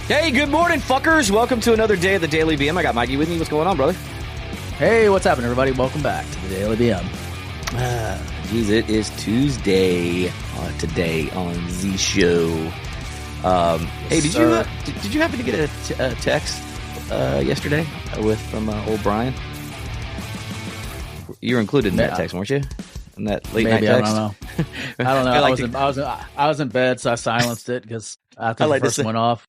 Hey, good morning, fuckers. Welcome to another day of the Daily BM. I got Mikey with me. What's going on, brother? Hey, what's happening, everybody? Welcome back to the Daily BM. Geez, it is Tuesday today on Z Show. Hey, did you happen to get a text yesterday from old Brian? You were included in that text, weren't you? In that late night text? I don't know. I was in bed, so I silenced it because after the first one went off.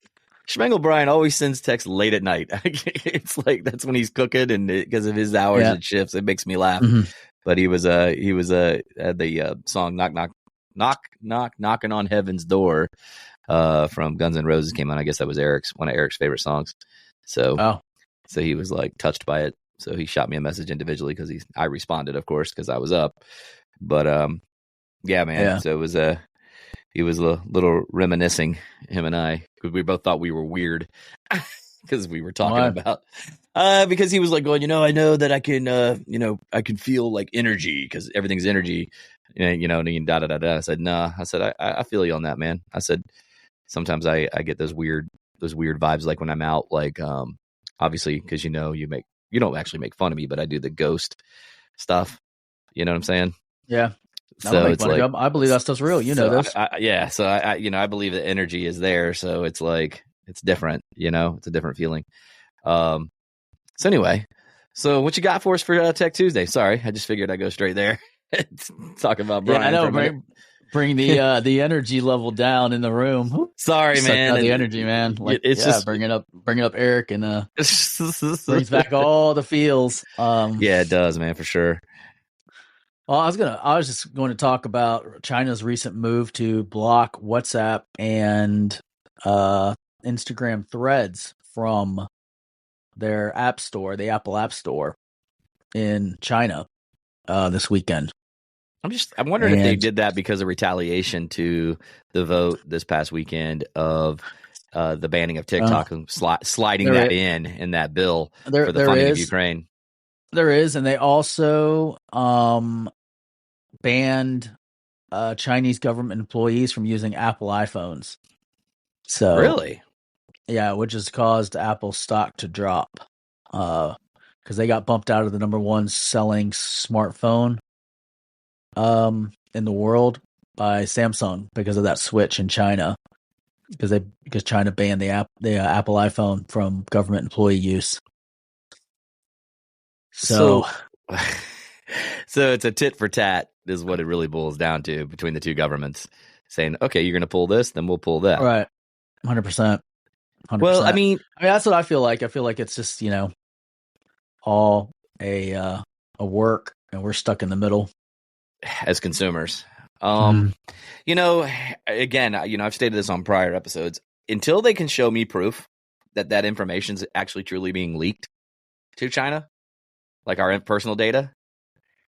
Schmengel Brian always sends texts late at night. It's like that's when he's cooking, and because of his hours and shifts, it makes me laugh. Mm-hmm. But he was the song knocking on heaven's door from Guns N' Roses came on. I guess that was one of Eric's favorite songs. So he was like touched by it. So he shot me a message individually because I responded, of course, because I was up. But yeah, man. Yeah. So it was he was a little reminiscing, him and I, because we both thought we were weird because we were talking about because he was like going, I know that I can I can feel like energy because everything's energy, and da da da da. I said, nah. I said, I feel you on that, man. I said, sometimes I get those weird vibes, like when I'm out, like obviously because you don't actually make fun of me, but I do the ghost stuff. You know what I'm saying? Yeah. So it's like, I believe that stuff's real. This. So I believe the energy is there. So it's like, it's different, it's a different feeling. So anyway, so what you got for us for Tech Tuesday? Sorry, I just figured I'd go straight there. Talk about Brian. Yeah, I know. Bring the energy level down in the room. Sorry, man. The energy, man. Just bring it up, Eric, and brings back all the feels. Yeah, it does, man, for sure. Well, I was just going to talk about China's recent move to block WhatsApp and Instagram Threads from their app store, the Apple App Store in China this weekend. I'm wondering if they did that because of retaliation to the vote this past weekend of the banning of TikTok and sliding that in that bill for the funding of Ukraine. There is, and they also banned Chinese government employees from using Apple iPhones. So really, yeah, which has caused Apple stock to drop because they got bumped out of the number one selling smartphone in the world by Samsung because of that switch in China, because China banned the Apple iPhone from government employee use. So it's a tit for tat is what it really boils down to between the two governments saying, okay, you're going to pull this, then we'll pull that. Right. 100%. Well, I mean, that's what I feel like. I feel like it's just, all a work, and we're stuck in the middle as consumers. Again, I've stated this on prior episodes, until they can show me proof that information is actually truly being leaked to China, like our personal data,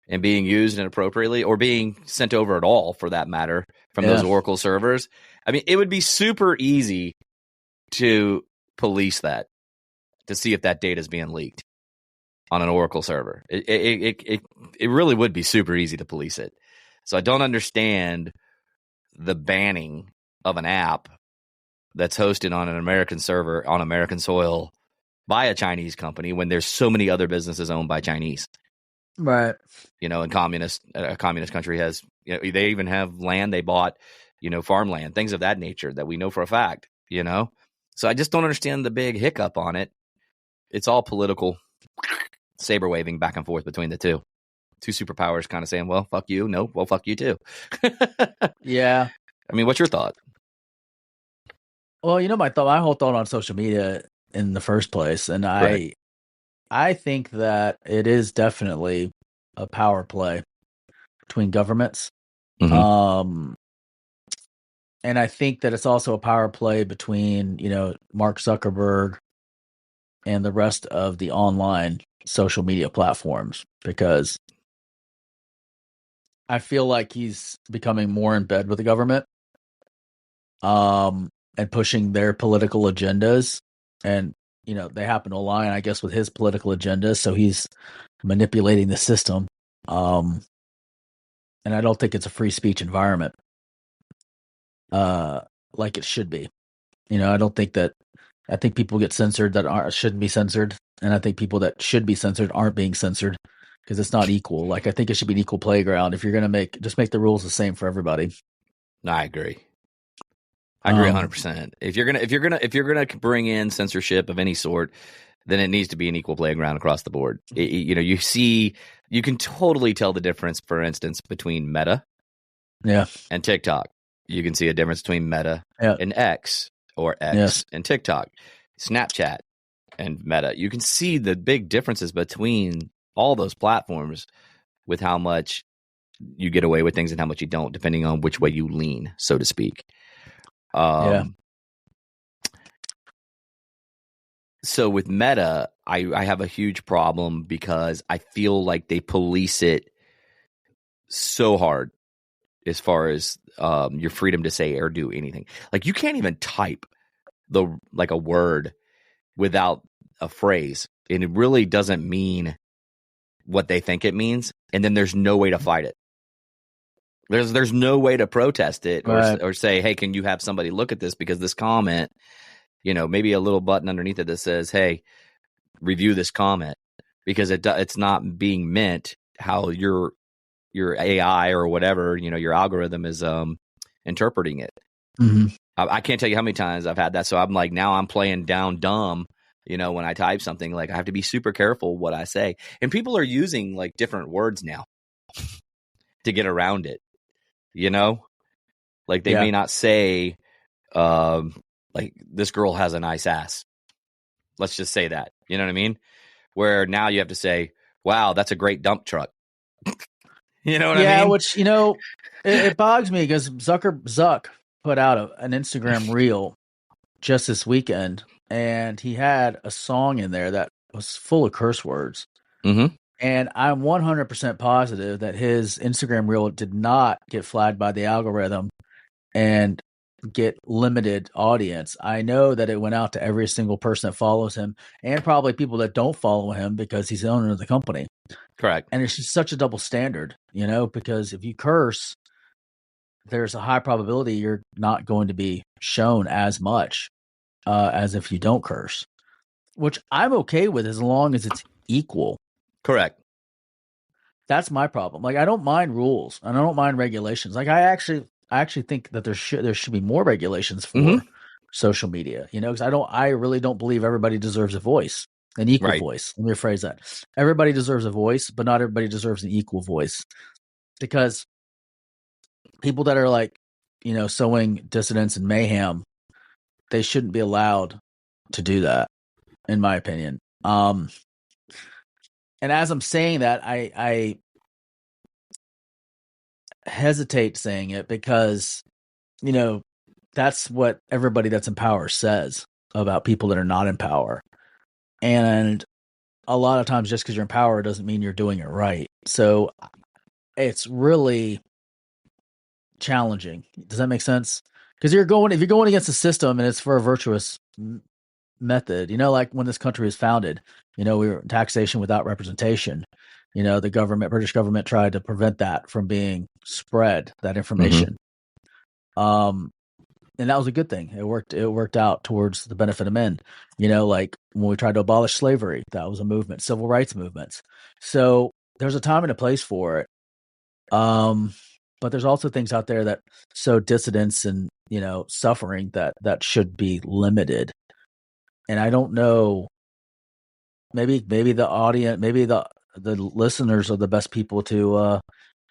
and being used inappropriately or being sent over at all, for that matter, from those Oracle servers. I mean, it would be super easy to police that, to see if that data is being leaked on an Oracle server. It really would be super easy to police it. So I don't understand the banning of an app that's hosted on an American server on American soil by a Chinese company when there's so many other businesses owned by Chinese. Right. And a communist country has, they even have land they bought, farmland, things of that nature that we know for a fact, So I just don't understand the big hiccup on it. It's all political saber waving back and forth between the two superpowers, kind of saying, well, fuck you. No, well, fuck you too. Yeah. I mean, what's your thought? Well, my whole thought on social media in the first place, and I think that it is definitely a power play between governments. Mm-hmm. And I think that it's also a power play between, Mark Zuckerberg and the rest of the online social media platforms, because I feel like he's becoming more in bed with the government, and pushing their political agendas. And, they happen to align, I guess, with his political agenda. So he's manipulating the system. And I don't think it's a free speech environment, like it should be. I don't think that I think people get censored that shouldn't be censored, and I think people that should be censored aren't being censored because it's not equal. Like I think it should be an equal playground. If you're gonna just make the rules the same for everybody. No, I agree. I agree 100%. If you're gonna bring in censorship of any sort, then it needs to be an equal playground across the board. You can totally tell the difference, for instance, between Meta and TikTok. You can see a difference between Meta and X, or X and TikTok, Snapchat and Meta. You can see the big differences between all those platforms with how much you get away with things and how much you don't, depending on which way you lean, so to speak. So with Meta, I have a huge problem because I feel like they police it so hard as far as your freedom to say or do anything. Like you can't even type a word without a phrase, and it really doesn't mean what they think it means. And then there's no way to fight it. There's no way to protest it or say, hey, can you have somebody look at this because this comment, maybe a little button underneath it that says, hey, review this comment, because it's not being meant how your AI or whatever, your algorithm is interpreting it. Mm-hmm. I can't tell you how many times I've had that. So I'm like, now I'm playing down dumb, when I type something. Like I have to be super careful what I say. And people are using like different words now to get around it. Like they may not say, like this girl has a nice ass. Let's just say that. You know what I mean? Where now you have to say, wow, that's a great dump truck. You know what I mean? Yeah, which, it bogs me because Zuck put out an Instagram reel just this weekend, and he had a song in there that was full of curse words. Mm-hmm. And I'm 100% positive that his Instagram reel did not get flagged by the algorithm and get limited audience. I know that it went out to every single person that follows him, and probably people that don't follow him because he's the owner of the company. Correct. And it's just such a double standard, because if you curse, there's a high probability you're not going to be shown as much as if you don't curse, which I'm okay with as long as it's equal. Correct. That's my problem. Like I don't mind rules and I don't mind regulations. Like I actually think that there should be more regulations for social media, because I really don't believe everybody deserves a voice, an equal voice. Let me rephrase that. Everybody deserves a voice, but not everybody deserves an equal voice, because people that are like, sowing dissidence and mayhem, they shouldn't be allowed to do that, in my opinion. And as I'm saying that, I hesitate saying it because, that's what everybody that's in power says about people that are not in power. And a lot of times just because you're in power doesn't mean you're doing it right. So it's really challenging. Does that make sense? Because if you're going against the system and it's for a virtuous method, like when this country was founded, we were taxation without representation. The British government tried to prevent that from being spread, that information. And that was a good thing. It worked out towards the benefit of men. Like when we tried to abolish slavery, that was a movement, civil rights movements. So there's a time and a place for it. But there's also things out there that sow dissidence and, suffering that should be limited. And I don't know, maybe the audience, maybe the listeners are the best people to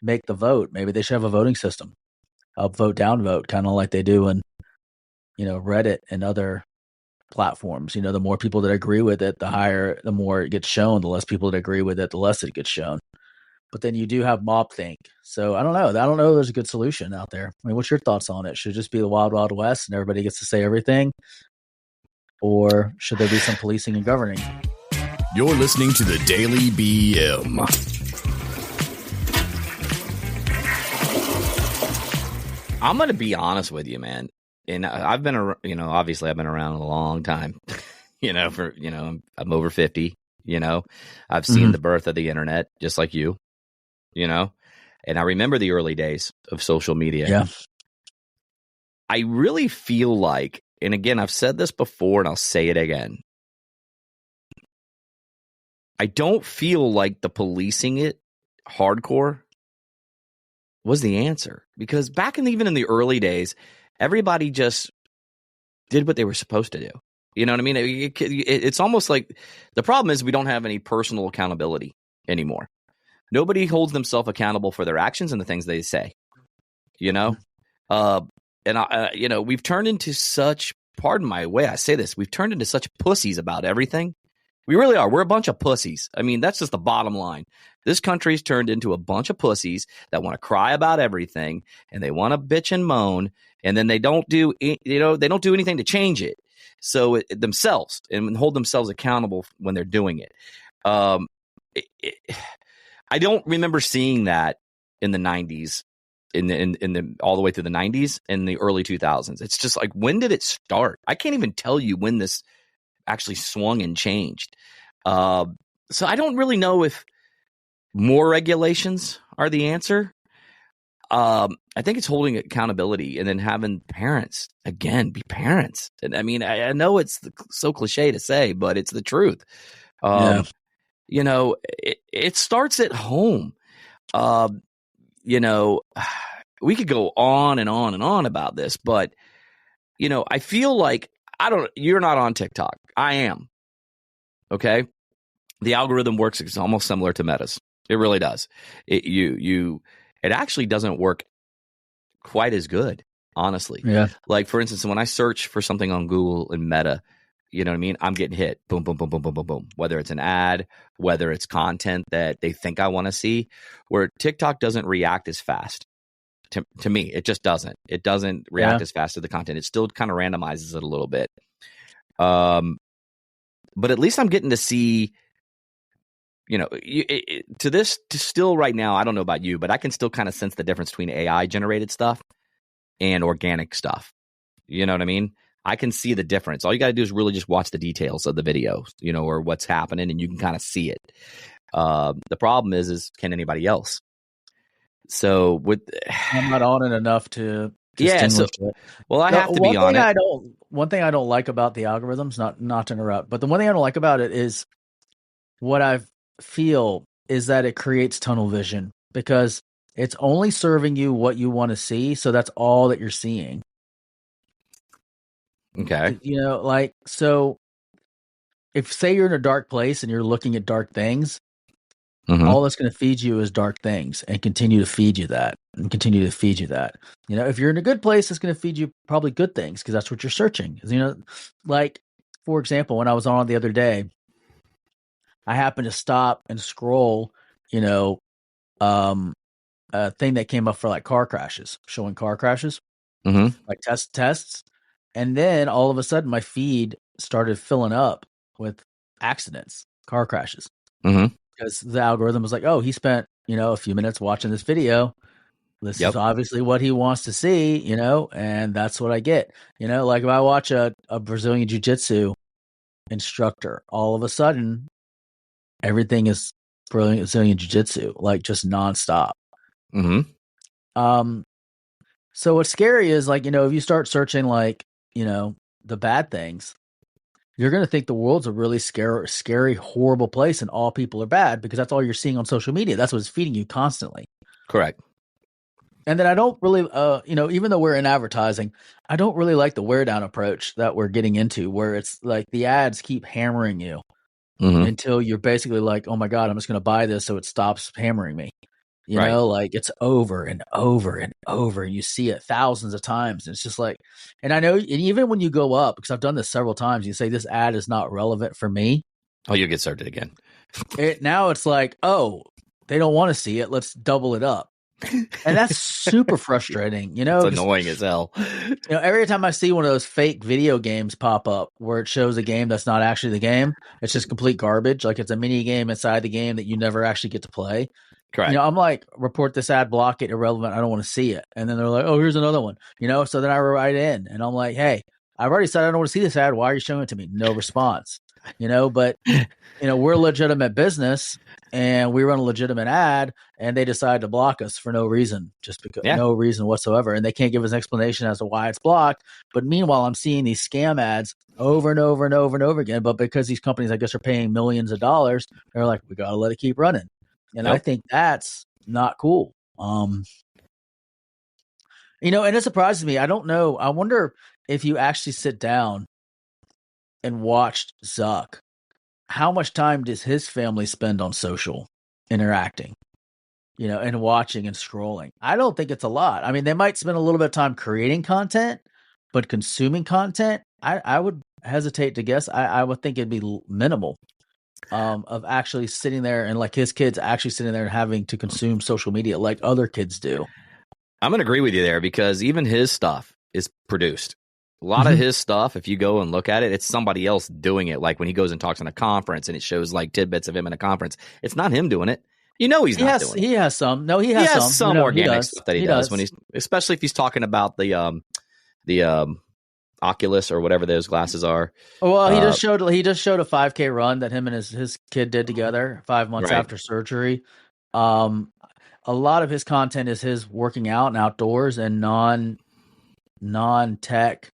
make the vote. Maybe they should have a voting system, up vote, down vote, kind of like they do in, Reddit and other platforms. The more people that agree with it, the more it gets shown. The less people that agree with it, the less it gets shown. But then you do have mob-think. So I don't know. There's a good solution out there. I mean, what's your thoughts on it? Should it just be the Wild Wild West and everybody gets to say everything? Or should there be some policing and governing? You're listening to the Daily BM. I'm going to be honest with you, man. And I've been, obviously I've been around a long time, I'm over 50, I've seen the birth of the internet just like you, and I remember the early days of social media. Yeah. I really feel like and again, I've said this before and I'll say it again. I don't feel like the policing it hardcore was the answer, because back even in the early days, everybody just did what they were supposed to do. You know what I mean? It's almost like the problem is we don't have any personal accountability anymore. Nobody holds themselves accountable for their actions and the things they say, you know? We've turned into such, pardon my way I say this, we've turned into such pussies about everything. We really are. We're a bunch of pussies. I mean, that's just the bottom line. This country's turned into a bunch of pussies that want to cry about everything, and they want to bitch and moan, and then they don't do anything to change it. So themselves, and hold themselves accountable when they're doing it. I don't remember seeing that in the 90s, in the all the way through the 90s and the early 2000s. It's just like, when did it start? I can't even tell you when this actually swung and changed. So I don't really know if more regulations are the answer. I think it's holding accountability and then having parents, again, be parents. And I mean, I know it's so cliche to say, but it's the truth. You know, it starts at home. You know, we could go on and on and on about this, but, you know, I feel like, you're not on TikTok. I am. Okay. The algorithm works almost similar to Meta's. It really does. It actually doesn't work quite as good, honestly. Yeah. Like, for instance, when I search for something on Google and Meta, you know what I mean? I'm getting hit. Boom, boom, boom, boom, boom, boom, boom. Whether it's an ad, whether it's content that they think I want to see, where TikTok doesn't react as fast. To me, it just doesn't. It doesn't react as fast to the content. It still kind of randomizes it a little bit. But at least I'm getting to see, you know, to still right now, I don't know about you, but I can still kind of sense the difference between AI generated stuff and organic stuff. You know what I mean? I can see the difference. All you got to do is really just watch the details of the video, you know, or what's happening, and you can kind of see it. The problem is can anybody else? So I'm not on it enough to it. Well, I have to be on it. One thing I don't like about the algorithms, not to interrupt, but the one thing I don't like about it is what I feel is that it creates tunnel vision, because it's only serving you what you want to see. So that's all that you're seeing. Okay. You know, like, so if say you're in a dark place and you're looking at dark things, all that's going to feed you is dark things, and continue to feed you that, and continue to feed you that. You know, if you're in a good place, it's going to feed you probably good things, because that's what you're searching. You know, like, for example, when I was on the other day, I happened to stop and scroll, you know, a thing that came up for like car crashes, showing car crashes, like tests. And then all of a sudden my feed started filling up with accidents, car crashes. Because the algorithm was like, oh, he spent, you know, a few minutes watching this video. This is obviously what he wants to see, you know, and that's what I get. You know, like if I watch a Brazilian jiu-jitsu instructor, all of a sudden everything is Brazilian jiu-jitsu, like just nonstop. So what's scary is, like, you know, if you start searching, like, you know, the bad things, you're going to think the world's a really scary, horrible place, and all people are bad, because that's all you're seeing on social media. That's what's feeding you constantly. Correct. And then I don't really, you know, even though we're in advertising, I don't really like the wear down approach that we're getting into, where it's like the ads keep hammering you until you're basically like, oh my God, I'm just going to buy this so it stops hammering me. You know, like it's over and over and over, and you see it thousands of times. And it's just like, and I know, and even when you go up, because I've done this several times, you say this ad is not relevant for me. Oh, you'll get served it again. Now it's like, oh, they don't want to see it. Let's double it up. And that's super frustrating, you know. It's annoying as hell. You know, every time I see one of those fake video games pop up where it shows a game that's not actually the game, it's just complete garbage. Like it's a mini game inside the game that you never actually get to play. Correct. You know, I'm like, report this ad, block it, irrelevant. I don't want to see it. And then they're like, oh, here's another one. You know, so then I write in and I'm like, hey, I've already said I don't want to see this ad. Why are you showing it to me? No response. but we're a legitimate business and we run a legitimate ad and they decide to block us for no reason, just because no reason whatsoever. And they can't give us an explanation as to why it's blocked. But meanwhile, I'm seeing these scam ads over and over and over and over again. But because these companies, I guess, are paying millions of dollars, they're like, we got to let it keep running. And I think that's not cool. And it surprises me. I don't know. I wonder if you actually sit down and watched Zuck, how much time does his family spend on social interacting, and watching and scrolling? I don't think it's a lot. I mean, they might spend a little bit of time creating content, but consuming content, I would hesitate to guess. I would think it'd be minimal of actually sitting there and like his kids actually sitting there and having to consume social media like other kids do. I'm going to agree with you there because even his stuff is produced. A lot of his stuff, if you go and look at it, it's somebody else doing it. Like when he goes and talks in a conference and it shows like tidbits of him in a conference, it's not him doing it. He's not doing it. He has some. No, he has some organic stuff that he does when especially if he's talking about the Oculus or whatever those glasses are. Well, he just showed a 5K run that him and his kid did together 5 months after surgery. A lot of his content is his working out and outdoors and non-tech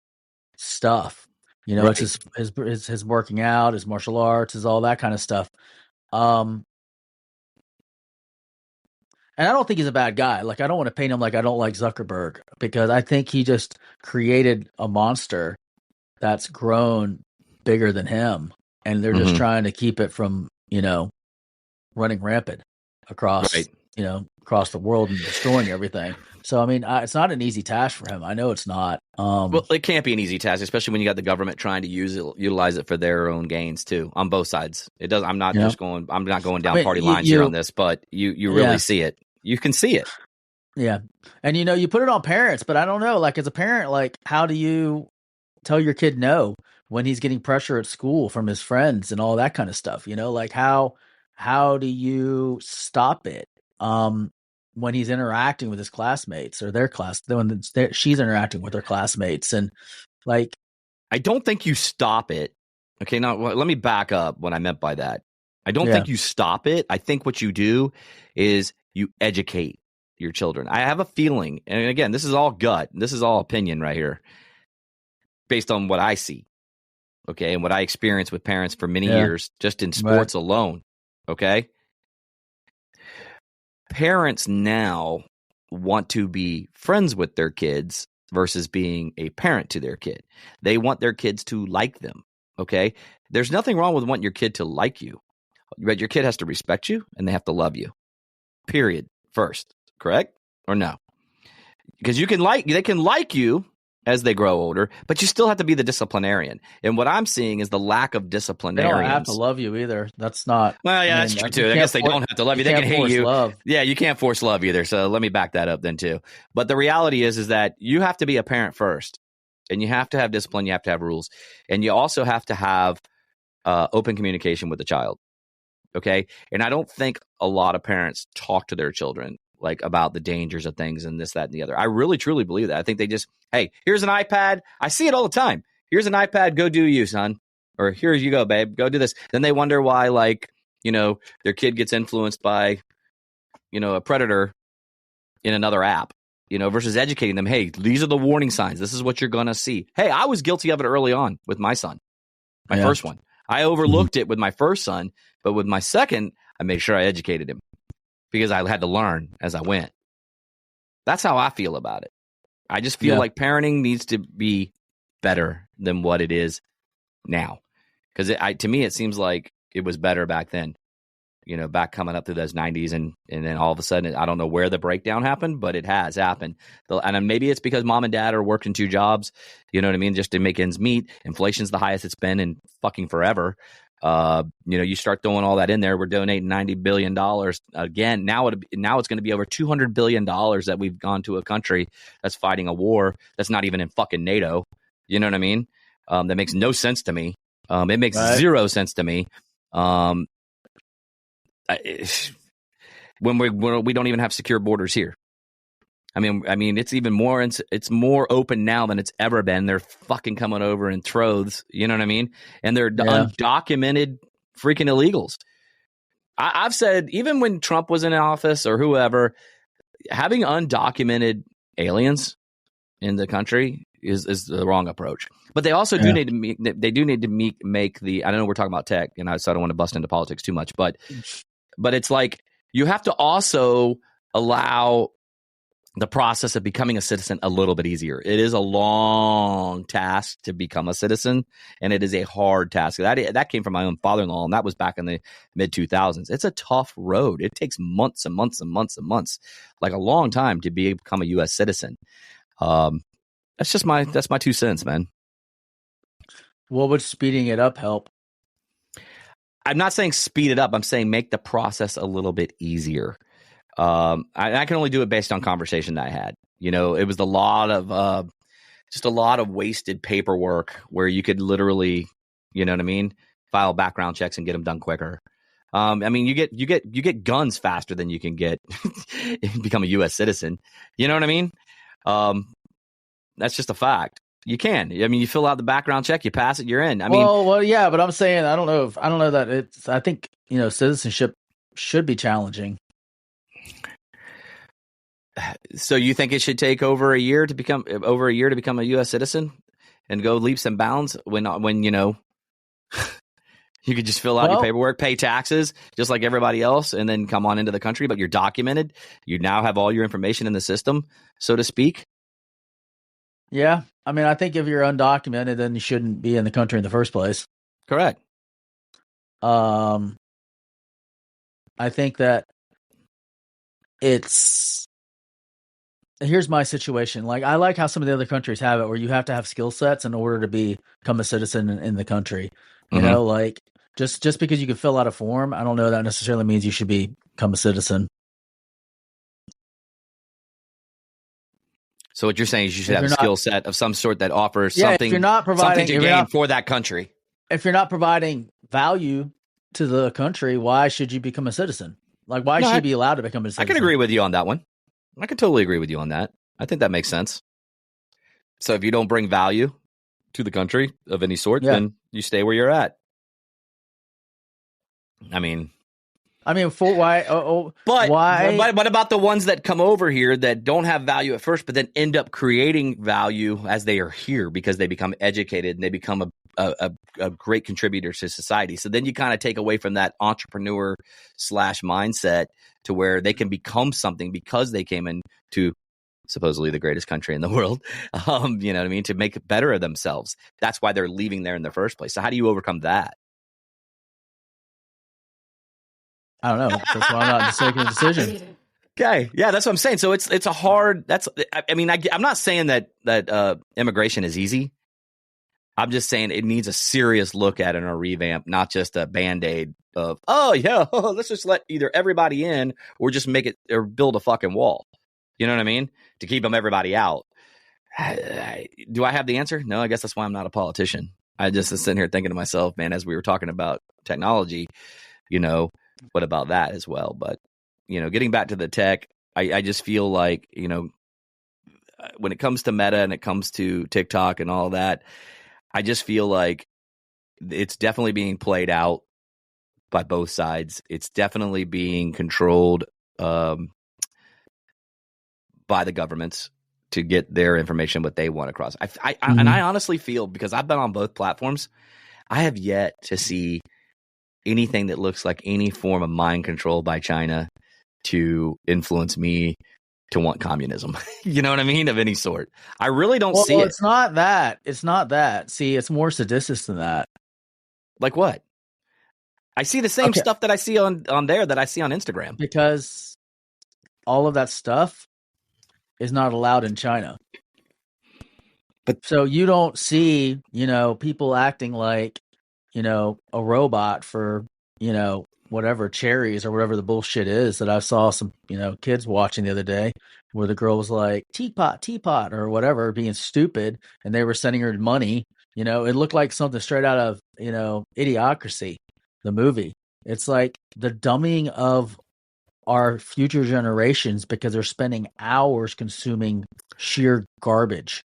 stuff. It's his working out, his martial arts, is all that kind of stuff. And I don't think he's a bad guy. Like, I don't want to paint him like I don't like Zuckerberg, because I think he just created a monster that's grown bigger than him, and they're just trying to keep it from running rampant across across the world and destroying everything. So, I mean, it's not an easy task for him. I know it's not. Well, it can't be an easy task, especially when you got the government trying to utilize it for their own gains too, on both sides. It does. I'm not going down party lines here on this, but you really see it. You can see it. Yeah. And you put it on parents, but I don't know, like as a parent, like how do you tell your kid no when he's getting pressure at school from his friends and all that kind of stuff? Like how do you stop it? When he's interacting with his classmates or when she's interacting with her classmates, and like, I don't think you stop it. Okay. Now let me back up what I meant by that. I don't think you stop it. I think what you do is you educate your children. I have a feeling, and again, this is all gut. This is all opinion right here based on what I see. Okay. And what I experienced with parents for many years, just in sports alone. Okay. Parents now want to be friends with their kids versus being a parent to their kid. They want their kids to like them. Okay. There's nothing wrong with wanting your kid to like you, but your kid has to respect you and they have to love you. Period. First. Correct? Or no? Because they can like you as they grow older, but you still have to be the disciplinarian. And what I'm seeing is the lack of disciplinarians. They don't have to love you either. That's not. Well, yeah, that's true too. I guess they don't have to love you. They can hate you. Love. Yeah, you can't force love either. So let me back that up then too. But the reality is that you have to be a parent first, and you have to have discipline. You have to have rules, and you also have to have open communication with the child. Okay, and I don't think a lot of parents talk to their children like about the dangers of things and this, that, and the other. I really, truly believe that. I think they just, hey, here's an iPad. I see it all the time. Here's an iPad. Go do you, son. Or here you go, babe. Go do this. Then they wonder why, like, their kid gets influenced by, a predator in another app, versus educating them. Hey, these are the warning signs. This is what you're going to see. Hey, I was guilty of it early on with my son, my first one. I overlooked it with my first son, but with my second, I made sure I educated him. Because I had to learn as I went. That's how I feel about it. I just feel like parenting needs to be better than what it is now. Because to me, it seems like it was better back then. Back coming up through those 90s, and then all of a sudden, I don't know where the breakdown happened, but it has happened. And maybe it's because mom and dad are working 2 jobs, you know what I mean, just to make ends meet. Inflation's the highest it's been in fucking forever. You start throwing all that in there. We're donating $90 billion again. Now it's going to be over $200 billion that we've gone to a country that's fighting a war that's not even in fucking NATO. You know what I mean? That makes no sense to me. It makes zero sense to me. When we don't even have secure borders here. I mean, it's even more. It's more open now than it's ever been. They're fucking coming over in troves. You know what I mean? And they're undocumented freaking illegals. I've said, even when Trump was in office or whoever, having undocumented aliens in the country is the wrong approach. But they also do need to make the. I don't know, we're talking about tech, and so I don't want to bust into politics too much, but it's like you have to also allow the process of becoming a citizen a little bit easier. It is a long task to become a citizen, and it is a hard task. That came from my own father-in-law, and that was back in the mid 2000s. It's a tough road. It takes months and months and months and months, like a long time, to become a U.S. citizen. That's my 2 cents, man. What would speeding it up help? I'm not saying speed it up. I'm saying make the process a little bit easier. I can only do it based on conversation that I had. You know, it was a lot of wasted paperwork where you could literally, you know what I mean, file background checks and get them done quicker. I mean, you get guns faster than you can get become a U.S. citizen. You know what I mean? That's just a fact. You can. I mean, you fill out the background check, you pass it, you're in. Well, yeah, but I'm saying I don't know that it's. I think, you know, citizenship should be challenging. So you think it should take over a year to become a U.S. citizen and go leaps and bounds when you know you could just fill out your paperwork, pay taxes just like everybody else, and then come on into the country, but you're documented. You now have all your information in the system, so to speak. Yeah. I mean, I think if you're undocumented, then you shouldn't be in the country in the first place. Correct. I think that here's my situation. Like, I like how some of the other countries have it where you have to have skill sets in order to become a citizen in the country. You know, like just because you can fill out a form, I don't know that necessarily means you should become a citizen. So what you're saying is you should have a skill set of some sort that offers something to gain for that country. If you're not providing value to the country, why should you become a citizen? Like, why should you be allowed to become a citizen? I can agree with you on that one. I can totally agree with you on that. I think that makes sense. So if you don't bring value to the country of any sort, then you stay where you're at. I mean, for why? Why? But what about the ones that come over here that don't have value at first, but then end up creating value as they are here because they become educated and they become a great contributor to society? So then you kind of take away from that entrepreneur / mindset to where they can become something because they came into supposedly the greatest country in the world. You know what I mean? To make it better of themselves. That's why they're leaving there in the first place. So how do you overcome that? I don't know. That's why I'm not just making a decision. Okay. Yeah, that's what I'm saying. So it's a hard, I'm not saying that immigration is easy. I'm just saying it needs a serious look at it and a revamp, not just a Band-Aid of, let's just let either everybody in or just make it or build a fucking wall. You know what I mean? To keep everybody out. Do I have the answer? No, I guess that's why I'm not a politician. I just was sitting here thinking to myself, man, as we were talking about technology, you know, what about that as well? But, you know, getting back to the tech, I just feel like, you know, when it comes to Meta and it comes to TikTok and all that, I just feel like it's definitely being played out by both sides. It's definitely being controlled by the governments to get their information, what they want across. And I honestly feel, because I've been on both platforms, I have yet to see anything that looks like any form of mind control by China to influence me to want communism. You know what I mean? Of any sort. I really don't see it. It's not that. It's not that. See, it's more seditious than that. Like what? I see the same stuff that I see on there that I see on Instagram. Because all of that stuff is not allowed in China. But so you don't see, you know, people acting like, you know, a robot for, you know, whatever cherries or whatever the bullshit is that I saw some, you know, kids watching the other day where the girl was like teapot or whatever, being stupid, and they were sending her money. You know, it looked like something straight out of, you know, Idiocracy, the movie. It's like the dumbing of our future generations because they're spending hours consuming sheer garbage.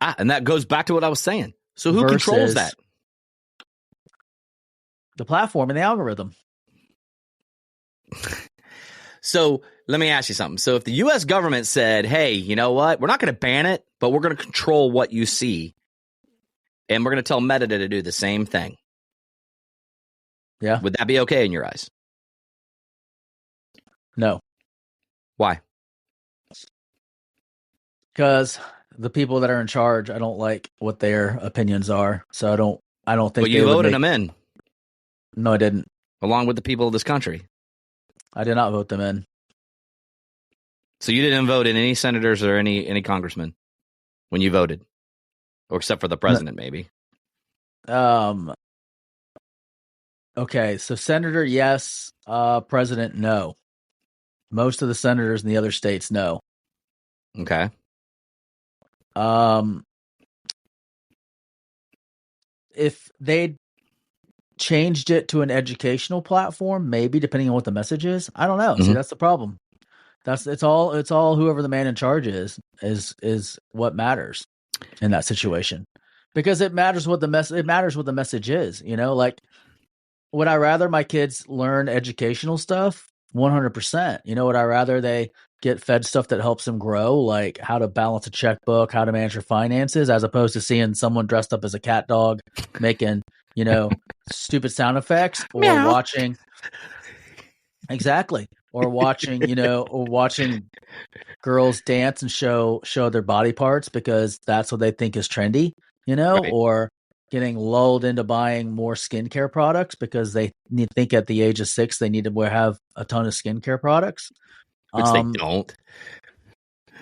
And that goes back to what I was saying. So who controls that? The platform and the algorithm. So let me ask you something. So if the U.S. government said, hey, you know what? We're not going to ban it, but we're going to control what you see. And we're going to tell Meta to do the same thing. Yeah. Would that be okay in your eyes? No. Why? Because the people that are in charge, I don't like what their opinions are. So I don't think. But you voted them in. No, I didn't. Along with the people of this country. I did not vote them in. So you didn't vote in any senators or any congressmen when you voted, or except for the president, maybe. Okay, so senator, yes. President, no. Most of the senators in the other states, no. Okay. If they changed it to an educational platform, maybe, depending on what the message is. I don't know. Mm-hmm. See, that's the problem. It's all whoever the man in charge is what matters in that situation. Because it matters what the message is, you know, like, would I rather my kids learn educational stuff? 100%. You know, would I rather they get fed stuff that helps them grow, like how to balance a checkbook, how to manage your finances, as opposed to seeing someone dressed up as a cat dog making, you know, stupid sound effects, or watching girls dance and show their body parts because that's what they think is trendy, you know, right. Or getting lulled into buying more skincare products because they think at the age of 6 they need to have a ton of skincare products. Which they don't.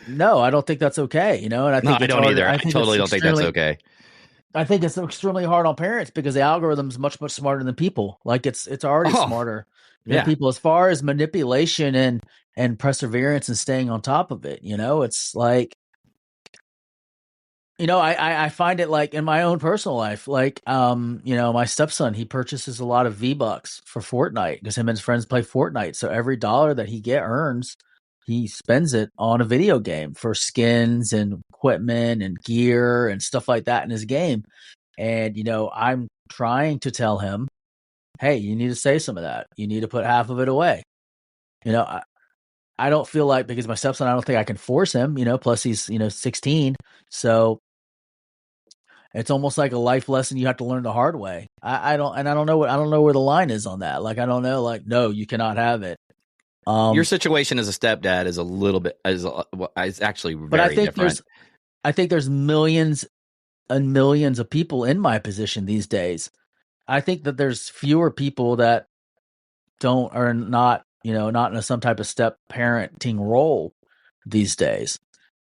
No, I don't think that's okay. You know, and I think I don't either. I totally don't think that's okay. I think it's extremely hard on parents because the algorithm is much, much smarter than people. Like it's already smarter than people as far as manipulation and perseverance and staying on top of it. You know, it's like, you know, I find it like in my own personal life, like, you know, my stepson, he purchases a lot of V-Bucks for Fortnite because him and his friends play Fortnite. So every dollar that he earns, he spends it on a video game for skins and equipment and gear and stuff like that in his game. And, you know, I'm trying to tell him, hey, you need to save some of that. You need to put half of it away. You know, I don't feel like, because my stepson, I don't think I can force him, you know, plus he's, you know, 16. So it's almost like a life lesson you have to learn the hard way. I don't know where the line is on that. Like, I don't know, like, no, you cannot have it. Your situation as a stepdad is a little bit is actually very different. I think there's millions and millions of people in my position these days. I think that there's fewer people that are not in some type of step parenting role these days.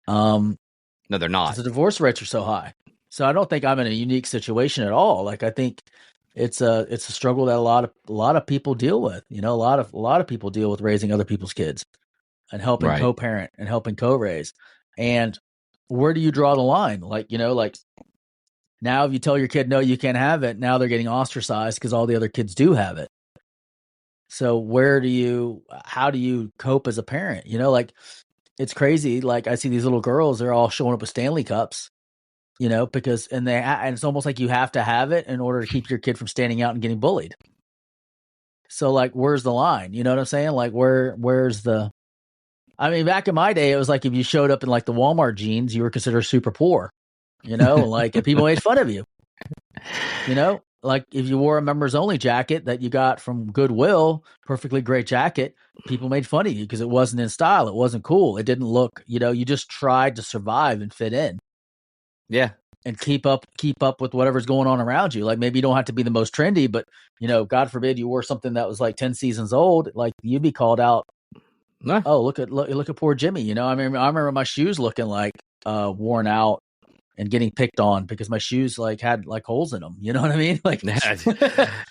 No, they're not. The divorce rates are so high. So I don't think I'm in a unique situation at all. Like, I think it's a struggle that a lot of people deal with. You know, a lot of people deal with raising other people's kids and helping co-parent and helping co-raise. And where do you draw the line? Like, you know, like now if you tell your kid no, you can't have it, now they're getting ostracized because all the other kids do have it. So how do you cope as a parent? You know, like, it's crazy. Like, I see these little girls, they're all showing up with Stanley Cups. You know, because and it's almost like you have to have it in order to keep your kid from standing out and getting bullied. So, like, where's the line? You know what I'm saying? Like, where's the? I mean, back in my day, it was like if you showed up in like the Walmart jeans, you were considered super poor. You know, like, and people made fun of you. You know, like if you wore a members only jacket that you got from Goodwill, perfectly great jacket, people made fun of you because it wasn't in style, it wasn't cool, it didn't look. You know, you just tried to survive and fit in. Yeah. And keep up with whatever's going on around you. Like, maybe you don't have to be the most trendy, but, you know, God forbid you wore something that was like 10 seasons old, like you'd be called out. No. Oh, look at poor Jimmy. You know, I remember my shoes looking like worn out and getting picked on because my shoes like had like holes in them. You know what I mean? Like, yeah,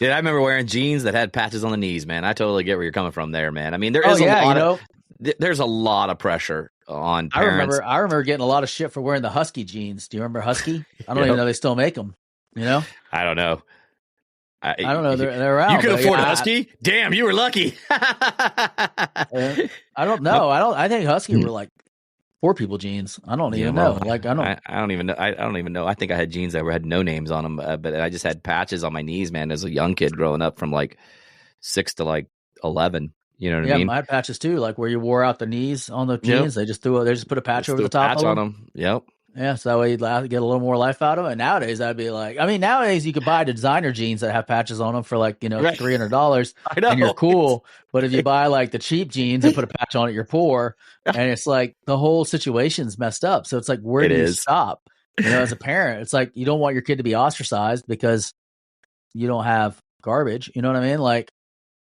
I remember wearing jeans that had patches on the knees, man. I totally get where you're coming from there, man. I mean, there is there's a lot of pressure on parents. I remember getting a lot of shit for wearing the Husky jeans. Do you remember Husky? I don't even know they still make them. You know? I don't know. I don't know. They're around. You could afford a Husky? Damn, you were lucky. I don't know. I think Husky were like poor people jeans. I don't even know. Like I don't even know. I don't even know. I think I had jeans that had no names on them, but I just had patches on my knees, man. As a young kid growing up, from like 6 to like 11. You know what I mean? Yeah, I had patches too, like where you wore out the knees on the jeans. They just put a patch over the top of them. Yep. Yeah, so that way you'd get a little more life out of it. And nowadays, that'd be like, I mean, nowadays you could buy designer jeans that have patches on them for like, $300 and you're cool. But if you buy like the cheap jeans and put a patch on it, you're poor. And it's like the whole situation's messed up. So it's like, where do you stop? As a parent, it's like you don't want your kid to be ostracized because you don't have garbage. You know what I mean? Like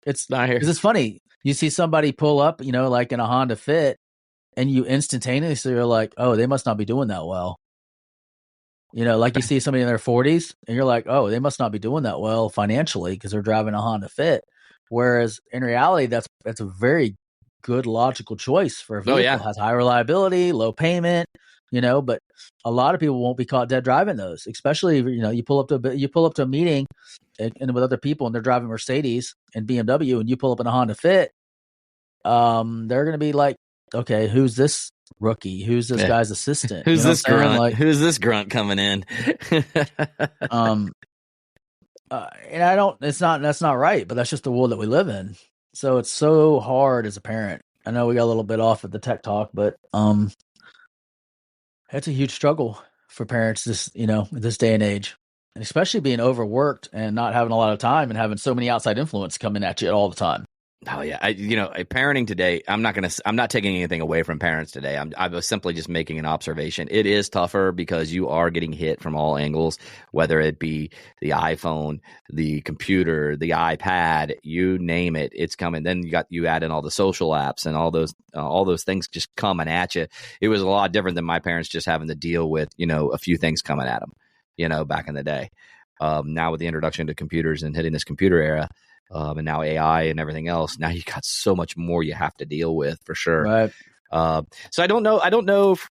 it's not here. Because it's funny. You see somebody pull up, like in a Honda Fit, and you instantaneously are like, oh, they must not be doing that well. Like you see somebody in their 40s and you're like, oh, they must not be doing that well financially because they're driving a Honda Fit. Whereas in reality, that's a very good logical choice for a vehicle. It has high reliability, low payment, but a lot of people won't be caught dead driving those, especially if, you pull up to a meeting and with other people and they're driving Mercedes and BMW and you pull up in a Honda Fit. They're going to be like, okay, who's this rookie? Who's this guy's assistant? Who's this grunt? Like, who's this grunt coming in? And that's not right, but that's just the world that we live in. So it's so hard as a parent. I know we got a little bit off at the tech talk, but it's a huge struggle for parents this day and age, and especially being overworked and not having a lot of time and having so many outside influence coming at you all the time. Oh yeah, parenting today. I'm not taking anything away from parents today. I was simply just making an observation. It is tougher because you are getting hit from all angles, whether it be the iPhone, the computer, the iPad, you name it, it's coming. Then you add in all the social apps and all those things just coming at you. It was a lot different than my parents just having to deal with a few things coming at them. Back in the day. Now with the introduction to computers and hitting this computer era. And now AI and everything else. Now you got so much more you have to deal with for sure. Right. So I don't know if,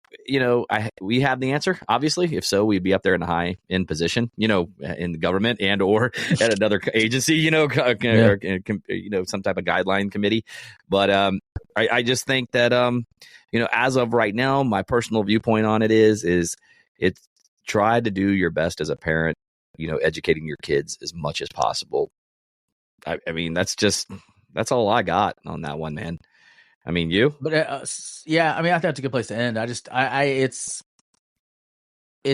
we have the answer, obviously. If so, we'd be up there in a high end position, in the government and or at another agency, or, some type of guideline committee. But I just think that, as of right now, my personal viewpoint on it is it's try to do your best as a parent, educating your kids as much as possible. I mean, that's all I got on that one, man. I mean, you? But I think that's a good place to end. It's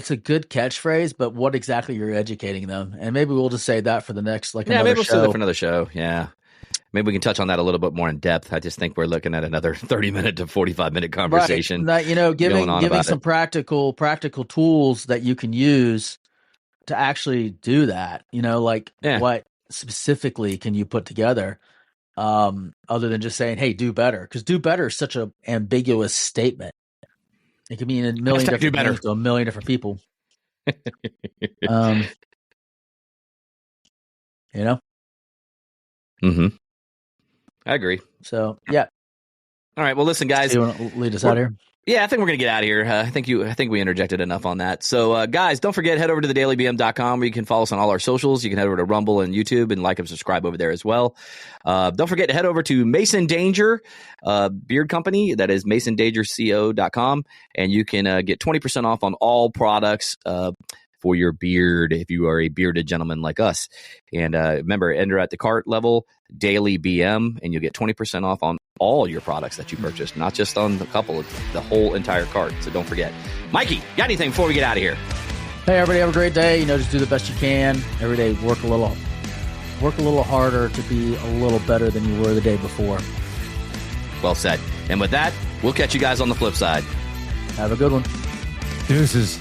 a good catchphrase, but what exactly you're educating them? And maybe we'll just say that for the next, another show. Maybe we'll say that for another show. Yeah. Maybe we can touch on that a little bit more in depth. I just think we're looking at another 30-minute to 45-minute conversation. Right. Giving some practical tools that you can use to actually do that. What specifically can you put together other than just saying, hey, do better? Because do better is such an ambiguous statement. It can mean a million different things to a million different people. Mm-hmm. I agree. So, yeah. All right. Well, listen, guys. You want to lead us out here? Yeah, I think we're going to get out of here. I think we interjected enough on that. So, guys, don't forget, head over to thedailybm.com where you can follow us on all our socials. You can head over to Rumble and YouTube and like and subscribe over there as well. Don't forget to head over to Mason Danger Beard Company. That is masondangerco.com. And you can get 20% off on all products for your beard if you are a bearded gentleman like us. And remember, enter at the cart level, Daily BM, and you'll get 20% off on all your products that you purchase, not just on a couple, the whole entire cart. So don't forget. Mikey, got anything before we get out of here? Hey, everybody, have a great day. Just do the best you can. Every day, work a little harder to be a little better than you were the day before. Well said. And with that, we'll catch you guys on the flip side. Have a good one. Deuces.